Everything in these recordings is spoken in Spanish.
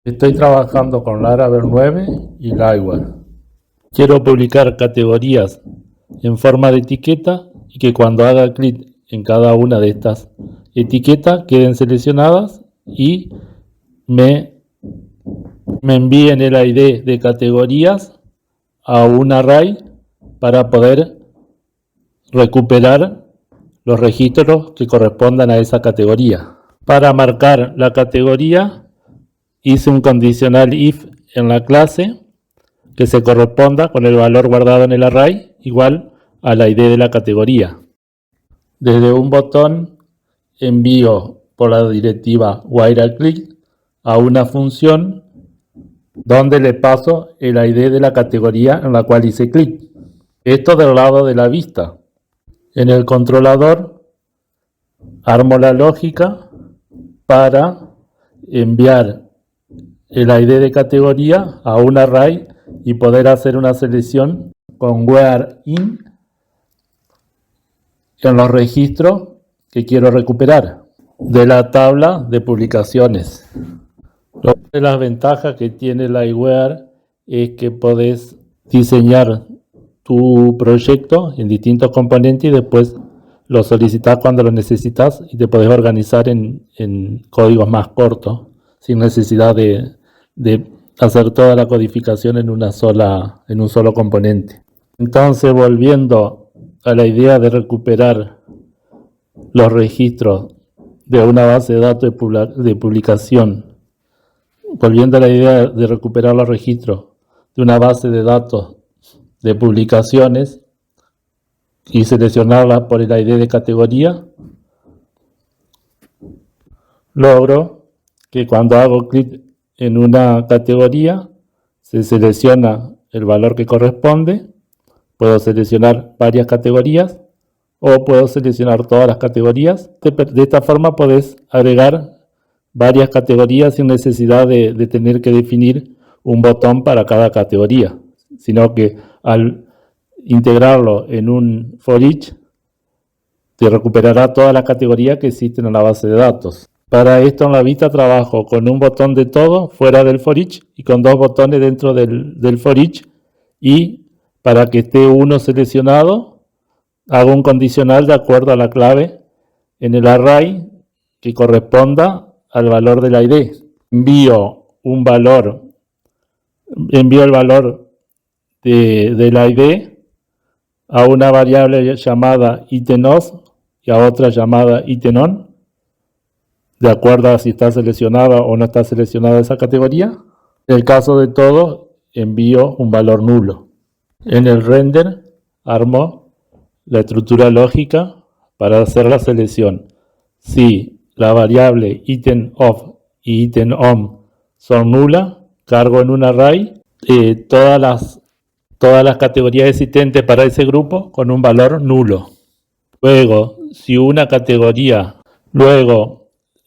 Estoy trabajando con Laravel 9 y Liveware. Quiero publicar categorías en forma de etiqueta y que cuando haga clic en cada una de estas etiquetas queden seleccionadas y me envíen el ID de categorías a un array para poder recuperar los registros que correspondan a esa categoría. Para marcar la categoría hice un condicional if en la clase que se corresponda con el valor guardado en el array igual a la ID de la categoría. Desde un botón envío por la directiva WhiteClick a una función donde le paso el ID de la categoría en la cual hice clic. Esto del lado de la vista. En el controlador armo la lógica para enviar el ID de categoría a un array y poder hacer una selección con where_in en los registros que quiero recuperar de la tabla de publicaciones. Una de las ventajas que tiene Liveware es que podés diseñar tu proyecto en distintos componentes y después lo solicitas cuando lo necesitas y te podés organizar en códigos más cortos sin necesidad de hacer toda la codificación en un solo componente. Entonces, volviendo a la idea de recuperar los registros de una base de datos de publicación, volviendo a la idea de recuperar los registros de una base de datos de publicaciones y seleccionarla por el ID de categoría, logro que cuando hago clic en una categoría se selecciona el valor que corresponde. Puedo seleccionar varias categorías o puedo seleccionar todas las categorías. De esta forma podés agregar varias categorías sin necesidad de tener que definir un botón para cada categoría, sino que al integrarlo en un for each te recuperará todas las categorías que existen en la base de datos. Para esto en la vista trabajo con un botón de todo fuera del for each y con dos botones dentro del for each, y para que esté uno seleccionado hago un condicional de acuerdo a la clave en el array que corresponda al valor del ID. Envío el valor del ID a una variable llamada itemOf y a otra llamada itemOn, de acuerdo a si está seleccionada o no está seleccionada esa categoría. En el caso de todo, envío un valor nulo. En el render armo la estructura lógica para hacer la selección. Si la variable itemOf y itemOn son nulas, cargo en un array todas las categorías existentes para ese grupo con un valor nulo. Luego,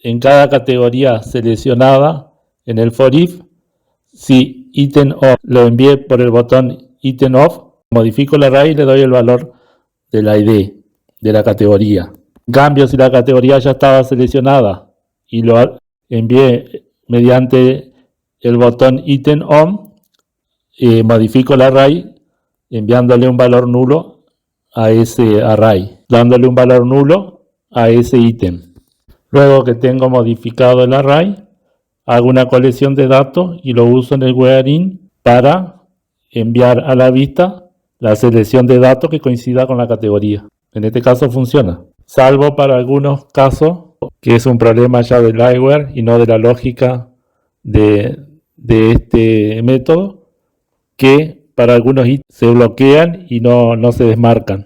en cada categoría seleccionada en el for if, si itemOf lo envié por el botón itemOf, modifico el array y le doy el valor del ID de la categoría. En cambio, si la categoría ya estaba seleccionada y lo envié mediante el botón itemOn, modifico el array enviándole un valor nulo a ese array, dándole un valor nulo a ese ítem. Luego que tengo modificado el array, hago una colección de datos y lo uso en el where_in para enviar a la vista la selección de datos que coincida con la categoría. En este caso funciona, salvo para algunos casos que es un problema ya del Liveware y no de la lógica de este método, que para algunos ítems se bloquean y no se desmarcan.